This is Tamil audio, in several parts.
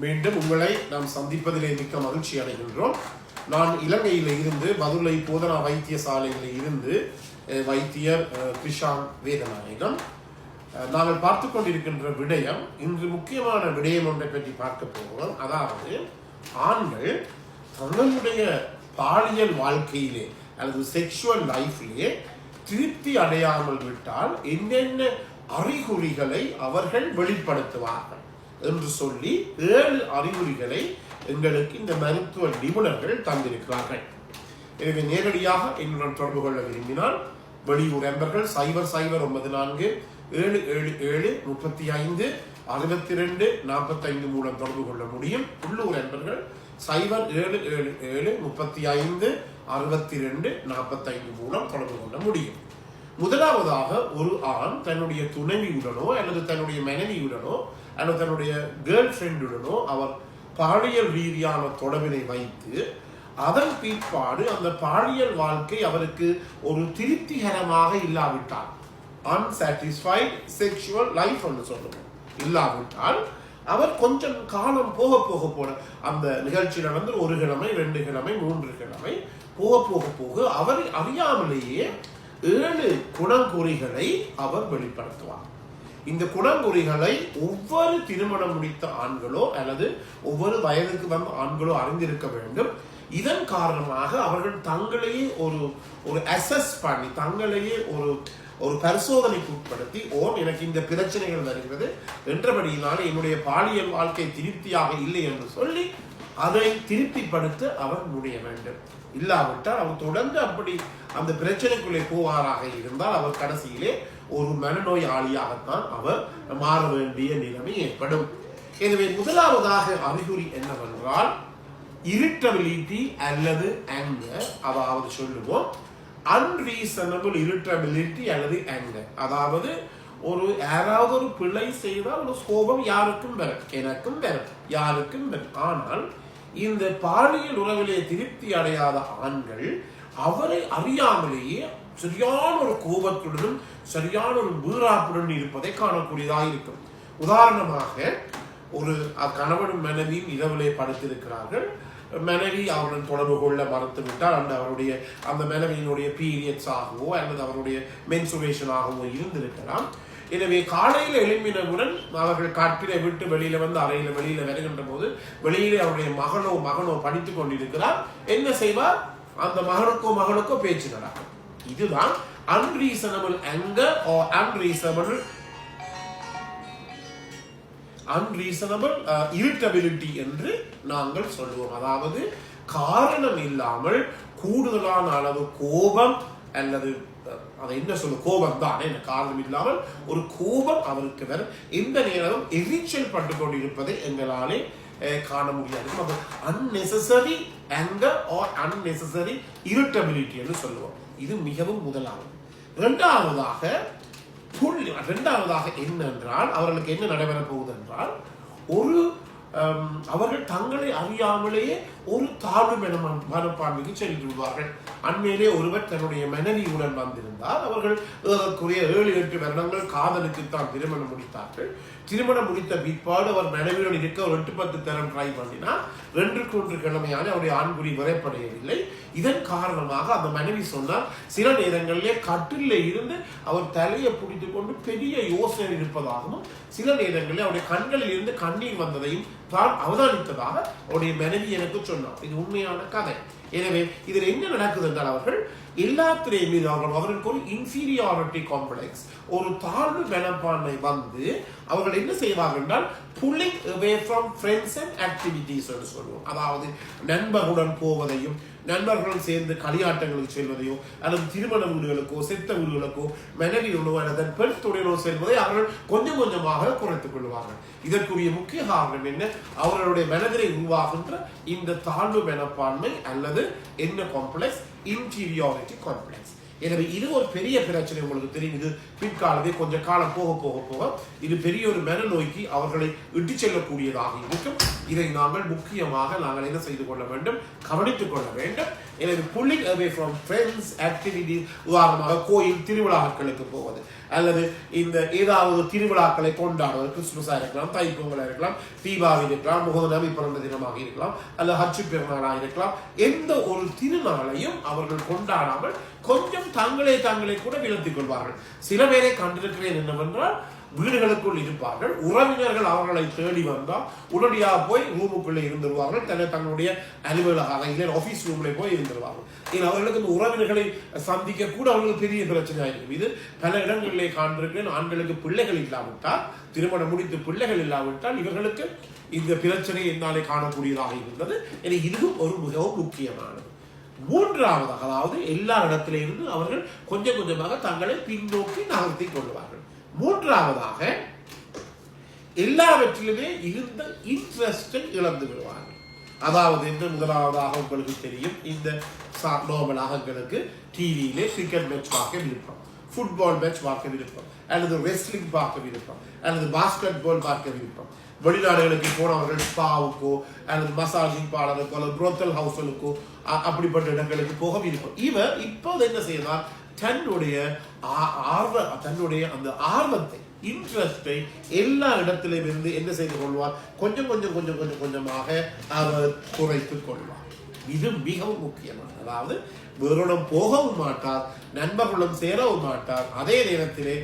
மீண்டும் உங்களை நாம் சந்திப்பதிலே மிக்க மகிழ்ச்சி அடைகின்றோம். நான் இலங்கையில் இருந்து பதுளை போதனா வைத்தியசாலையில் இருந்து வைத்தியர் கிருஷான் வேதநாயகம். நாங்கள் பார்த்து கொண்டிருக்கின்ற விடயம் இன்று முக்கியமான விடயம் ஒன்றை பற்றி பார்க்க போகிறோம். அதாவது ஆண்கள் தங்களுடைய பாலியல் வாழ்க்கையிலே அல்லது செக்ஷுவல் லைஃபிலே திருப்தி அடையாமல் விட்டால் என்னென்ன அறிகுறிகளை அவர்கள் வெளிப்படுத்துவார்கள் என்று சொல்லி 7 அறிகுறிகளை எங்களுக்கு இந்த மருத்துவ நிபுணர்கள் தந்திருக்கிறார்கள். எனவே நேரடியாக என்னுடன் தொடர்பு கொள்ள விரும்பினால் வெளியூர் நண்பர்கள் 0094 777 35 62 45 மூலம் தொடர்பு கொள்ள முடியும். உள்ளூர் நண்பர்கள் 0777 35 62 45 மூலம் தொடர்பு கொள்ள முடியும். முதலாவதாக ஒரு ஆண் தன்னுடைய துணைவியுடனோ அல்லது தன்னுடைய மனைவியுடனோ அல்லது தன்னுடைய கேர்ள் ஃப்ரெண்டுடனோ அவர் பாலியல் ரீதியான தொடர்பினை வைத்து அதன் பிற்பாடு அந்த பாலியல் வாழ்க்கை அவருக்கு ஒரு திருப்திகரமாக இல்லாவிட்டால் அன்சாட்டிஸ்ஃபைட் செக்ஷுவல் லைஃப் என்று சொல்லுவோம் இல்லாவிட்டால் அவர் கொஞ்சம் காலம் போக போக அந்த நிகழ்ச்சி நடந்து 1 கிழமை 2 கிழமை 3 கிழமை போக அவர் அறியாமலேயே 7 குணங்குறிகளை அவர் வெளிப்படுத்துவார். இந்த குணங்குறிகளை ஒவ்வொரு திருமணம் முடித்த ஆண்களோ அல்லது ஒவ்வொரு வயதுக்கு வந்த ஆண்களோ அறிந்திருக்க வேண்டும். இதன் காரணமாக அவர்கள் தங்களையே ஒரு அசஸ் பண்ணி தங்களையே ஒரு பரிசோதனைக்கு உட்படுத்தி எனக்கு இந்த பிரச்சனைகள் வருகிறது என்றபடியினால என்னுடைய பாலியல் வாழ்க்கை திருப்தியாக இல்லை என்று சொல்லி அதை திருப்திப்படுத்த அவர் முடிய வேண்டும். இல்லாவிட்டால் அவர் தொடர்ந்து அப்படி அந்த பிரச்சனைக்குள்ளே போவாராக இருந்தால் அவர் கடைசியிலே ஒரு மனநோயாளியாகத்தான் அவர் மாற வேண்டிய நிலைமை ஏற்படும். எனவே முதலாவதாக அறிகுறி என்னவென்றால் இரிட்டபிலிட்டி அல்லது ஆங்கர், அதாவது சொல்லுவோம் அன்ரீசனபிள் இரிட்டபிலிட்டி அல்லது ஆங்கர். அதாவது யாராவது ஒரு பிழை செய்தால் ஒரு கோபம் யாருக்கும் வரும், எனக்கும் வரும், யாருக்கும் வரும். ஆனால் இந்த பாலியல் உறவிலே திருப்தி அடையாத ஆண்கள் அவரை அறியாமலேயே சரியான ஒரு கோபத்துடனும் சரியான ஒரு வீராப்புடன் இருப்பதை காணக்கூடியதாக இருக்கும். உதாரணமாக ஒரு கணவனும் மனைவியும் இரவிலே படுத்திருக்கிறார்கள். மனைவி அவருடன் தொடர்பு கொள்ள மறுத்துவிட்டால் அந்த மனைவியினுடைய பீரியட்ஸ் ஆகவோ அல்லது அவருடைய மென்சுரேஷன் ஆகவோ இருந்திருக்கலாம். எனவே காலையில் எழும்பினவுடன் அவர்கள் காட்டினை விட்டு வெளியில வந்து அறையில வெளியில வருகின்ற போது வெளியிலே அவருடைய மகனோ படித்துக் கொண்டிருக்கிறார். என்ன செய்வார்? அந்த மகனுக்கோ பேச்சு நடக்கும். இதுதான் unreasonable anger or unreasonable irritability என்று நாங்கள் சொல்லுவோம். அதாவது காரணம் இல்லாமல் கூடுதலான அளவு கோபம் அல்லது அதை என்ன சொல்ல கோபம் தான் காரணம் இல்லாமல் ஒரு கோபம் அவருக்கு வரும். இந்த நேரம் எரிச்சல் பட்டு கொண்டிருப்பதை எங்களாலே காண முடியாது. unnecessary anger or unnecessary irritability என்று சொல்லுவோம். இது மிகவும் முதலாவது. இரண்டாவதாக என்னென்றால் அவர்களுக்கு என்ன நடைபெற போகுது என்றால் அவர்கள் தங்களை அறியாமலேயே ஒரு தாழ்வு மனப்பான்மைக்கு சென்று விடுவார்கள். அண்மையிலே ஒருவர் தன்னுடைய மனைவியுடன் வந்திருந்தால் அவர்கள் 7-8 வருடங்கள் காதலுக்குத்தான் திருமணம் முடித்தார்கள். திருமணம் முடித்த பிற்பாடு அவர் மனைவியுடன் இருக்க ஒரு 8-10 தரம் ட்ரை பண்ணினார். 2-3 கிழமையான அவருடைய ஆண்குறி வரைப்படையவில்லை. இதன் காரணமாக அந்த மனைவி சொன்னார், சில நேரங்களிலே கட்டிலே இருந்து அவர் தலையை பிடித்துக் கொண்டு பெரிய யோசனை இருப்பதாகவும் சில நேரங்களில் அவருடைய கண்களில் இருந்து கண்ணீர் வந்ததையும் தான் அவதானித்ததாக அவருடைய மனைவி எனக்கு சொன்னார். இது உண்மையான கதை. எனவே இதில் என்ன நடக்குது என்றால் அவர்கள் எல்லாத்திலேயும் மீது அவர்களுக்கு ஒரு இன்ஃபீரியாரிட்டி காம்ப்ளெக்ஸ், ஒரு தாழ்வு மனப்பான்மை வந்து அவர்கள் என்ன செய்வார்கள் என்றால் pulling away from friends and activities என்று சொல்லுவோம். அதாவது நண்பர்களுடன் போவதையும் நண்பர்களுடன் சேர்ந்து களியாட்டங்களுக்கு செல்வதையோ அல்லது திருமண வீடுகளுக்கோ செத்த வீடுகளுக்கோ மனைவியுடனோ அல்லது பெண் தொழிலோ செல்வதை அவர்கள் கொஞ்சம் கொஞ்சமாக குறைத்துக் கொள்வார்கள். இதற்குரிய முக்கிய காரணம் என்ன? அவர்களுடைய மனதிலே உருவாகின்ற இந்த தாழ்வு மனப்பான்மை அல்லது என்ன காம்ப்ளெக்ஸ்? Inferiority complex. எனவே இது ஒரு பெரிய பிரச்சனை. உங்களுக்கு தெரியும், இது பிற்காலத்தை கொஞ்சம் காலம் போக இது பெரிய ஒரு மனநோய்க்கு அவர்களை இட்டு செல்லக்கூடியதாக இருக்கும். இதை முக்கியமாக நாங்கள் என்ன செய்து கொள்ள வேண்டும்? கவனித்துக் கொள்ள வேண்டும். எனவே pulling away from friends activities, உதாரணமாக கோயில் திருவிழாக்களுக்கு போவது அல்லது இந்த ஏதாவது திருவிழாக்களை கொண்டாடுவது, கிறிஸ்துமஸாக இருக்கலாம், தைப்பொங்கலாக இருக்கலாம், தீபாவளி இருக்கலாம், முகமது நபி பிறந்த தினமாக இருக்கலாம், அல்லது ஹஜ் பெருநாளாக இருக்கலாம். எந்த ஒரு திருநாளையும் அவர்கள் கொண்டாடாமல் கொஞ்சம் தங்களை கூட விலத்திக் கொள்வார்கள். சில பேரை கண்டிருக்கிறேன் என்னவென்றால், வீடுகளுக்குள் இருப்பார்கள், உறவினர்கள் அவர்களை தேடி வந்தால் உடனடியாக போய் ரூமுக்குள்ளே இருந்துருவார்கள், தங்களுடைய அலுவலக அறையில் ஆபீஸ் ரூம்ல போய் இருந்துருவார்கள். அவர்களுக்கு இந்த உறவினர்களை சந்திக்க கூட அவர்களுக்கு பெரிய பிரச்சனையாக இருக்கும். இது பல இடங்களிலே காண்பிருக்கிறேன். ஆண்களுக்கு பிள்ளைகள் இல்லாவிட்டால், திருமணம் முடித்து பிள்ளைகள் இல்லாவிட்டால் இவர்களுக்கு இந்த பிரச்சனை என்னாலே காணக்கூடியதாக இருந்தது. எனவே இதுவும் ஒரு மிகவும் முக்கியமானது. மூன்றாவதாக, அதாவது எல்லா இடத்திலே இருந்து அவர்கள் கொஞ்சம் கொஞ்சமாக தங்களை பின்னோக்கி நகர்த்தி கொள்வார்கள். மூன்றாவதாக, எல்லாவற்றிலுமே இருந்த இன்ட்ரெஸ்டை இழந்து விடுவார்கள். அதாவது என்று முதலாவதாக உங்களுக்கு தெரியும், இந்த நோபலாக எங்களுக்கு டிவியிலே கிரிக்கெட் மேட்ச் பார்க்க விருப்பம், ஃபுட்பால் மேட்ச் பார்க்க விருப்பம், அல்லது ரெஸ்லிங் பார்க்க விருப்பம், அல்லது பாஸ்கெட் பால் பார்க்க விருப்பம். வெளிநாடுகளுக்கு போனவர்கள் ஸ்பாவுக்கோ அல்லது மசாஜிங் பார்லருக்கோ அல்லது புரோத்தல் ஹவுஸ்களுக்கோ அப்படிப்பட்ட இடங்களுக்கு போக விருப்பம். இவர் இப்போது என்ன செய்யலாம், தன்னுடைய அந்த ஆர்வத்தை, இன்ட்ரெஸ்டை எல்லா இடத்திலும் இருந்து என்ன செய்து கொள்வார், கொஞ்சமாக அவர் குறைத்துக் கொள்வார். இது மிகவும் முக்கியமான, அதாவது வேறுடம் போகவும் மாட்டார், நண்பர்களும் சேரவும் மாட்டார், அதே நேரத்திலே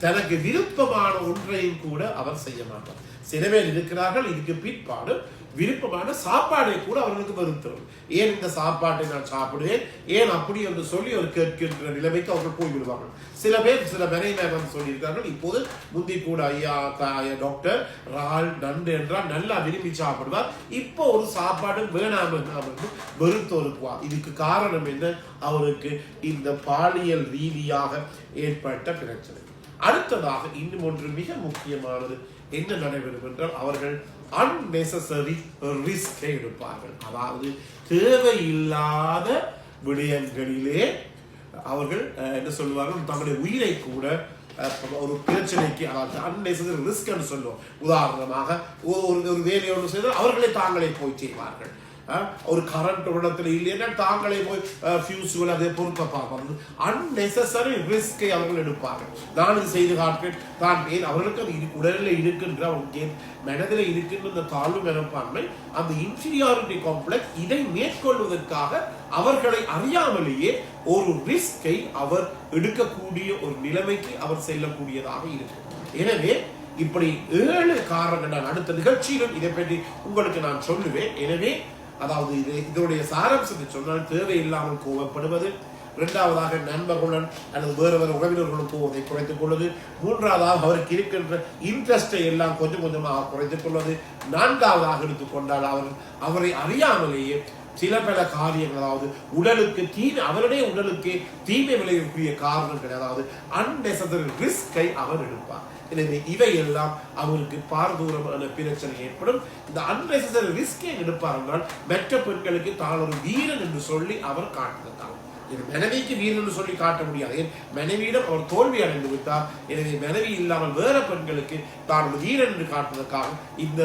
தனக்கு விருப்பமான ஒன்றையும் கூட அவர் செய்ய மாட்டார். சில பேர் இருக்கிறார்கள், இதுக்கு பிற்பாடு விருப்பமான சாப்பாடை கூட அவர்களுக்கு வெறுத்தரும். ஏன் இந்த சாப்பாட்டை நான் சாப்பிடுவேன், ஏன் அப்படி என்று சொல்லி ஒரு கேட்கின்ற நிலைமைக்கு அவர்கள் போய்விடுவார்கள். சில பேர் சில மனைவியர் வந்து சொல்லியிருக்கார்கள், இப்போது முந்தி கூட ஐயா டாக்டர் ரால் நண்டு என்றால் நல்லா விரும்பி சாப்பிடுவார், இப்போ ஒரு சாப்பாடு வேணாம் என்று வெறுத்தோருக்குவார். இதுக்கு காரணம் என்ன, அவருக்கு இந்த பாலியல் ரீதியாக ஏற்பட்ட பிரச்சனை. அடுத்ததாக இன்னும் ஒன்று மிக முக்கியமானது என்ன நடைபெறும் என்றால், அவர்கள் unnecessary risk எடுப்பார்கள். அதாவது தேவையில்லாத விடயங்களிலே அவர்கள் என்ன சொல்லுவார்கள், தங்களுடைய உயிரை கூட ஒரு பிரச்சனைக்கு, அதாவது unnecessary risk என்று சொல்லுவோம். உதாரணமாக ஒரு வேலையோடு செய்தால் அவர்களை தாங்களே போய் செய்வார்கள். ஒரு கரண்ட் இடத்துல இல்லைன்னா தாங்களே போய் ஃபியூஸ்கள் அதை பொறுக்க பார்ப்பாங்க. அன்னெசரி ரிஸ்கை அவர்கள் எடுப்பார்கள். நான் இது செய்து காட்டுறேன், தான் ஏன் அவர்களுக்கு அது உடலில் இருக்கின்ற, அவங்களுக்கு மனதில் இருக்கின்ற இந்த தாழ்வு மனப்பான்மை, அந்த இன்ஃபீரியாரிட்டி காம்ப்ளெக்ஸ், இதை மேற்கொள்வதற்காக அவர்களை அறியாமலேயே ஒரு ரிஸ்கை அவர் எடுக்கக்கூடிய ஒரு நிலைமைக்கு அவர் செல்லக்கூடியதாக இருக்கும். எனவே இப்படி 7 காரணங்கள் நான் அடுத்த நிகழ்ச்சியிலும் இதை பற்றி உங்களுக்கு நான் சொல்லுவேன். எனவே அதாவது இதனுடைய சாராம்சத்தை சொன்னால், தேவையில்லாமல் கோபப்படுவது, இரண்டாவதாக நண்பர்களுடன் அல்லது வேறு உறவினர்களுடன் போவதை குறைத்துக் கொள்வது, மூன்றாவதாக அவருக்கு இருக்கின்ற இன்ட்ரெஸ்டை எல்லாம் கொஞ்சமாக குறைத்துக் கொள்வது, நான்காவதாக எடுத்துக்கொண்டால் அவரை அறியாமலேயே சில பல காரியங்கள், அதாவது உடலுக்கு அவருடைய உடலுக்கு தீமை விளைவிக்கக்கூடிய காரணங்கள், அதாவது unnecessary ரிஸ்கை அவர் எடுப்பார். எனவே இவையெல்லாம் அவருக்கு பாரதூரமான பிரச்சனை ஏற்படும். இந்த unnecessary ரிஸ்கை எடுப்பார் என்றால், மற்ற பெண்களுக்கு தான் ஒரு வீரன் என்று சொல்லி அவர் காட்டுகிறார். மனைவிக்கு வீரன் என்று சொல்லி காட்ட முடியாது, மனைவியிடம் அவர் தோல்வி அடைந்து விட்டார். எனவே மனைவி இல்லாமல் வேற பெண்களுக்கு தான் ஒரு வீரன் என்று காட்டுவதற்காக இந்த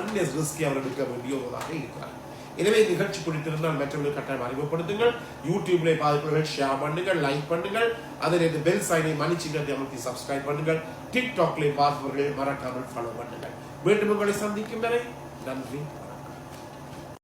unnecessary ரிஸ்கை அவர் எடுக்க வேண்டியதாக இருக்கிறார். எனவே நிகழ்ச்சி பிடித்திருந்தால் மற்றவர்கள் கட்டாயம் அறிமுகப்படுத்துங்கள். யூடியூப்ல பார்ப்பவர்கள் ஷேர் பண்ணுங்கள், லைக் பண்ணுங்கள், அதனை பெல் சைனை மணிச்சின்னத்தை அமர்த்தி சப்ஸ்கிரைப் பண்ணுங்கள். டிக்டாக்ல பார்ப்பவர்கள் மறக்காமல் ஃபாலோ பண்ணுங்கள். மீண்டும் உங்களை சந்திக்கும் வரை நன்றி.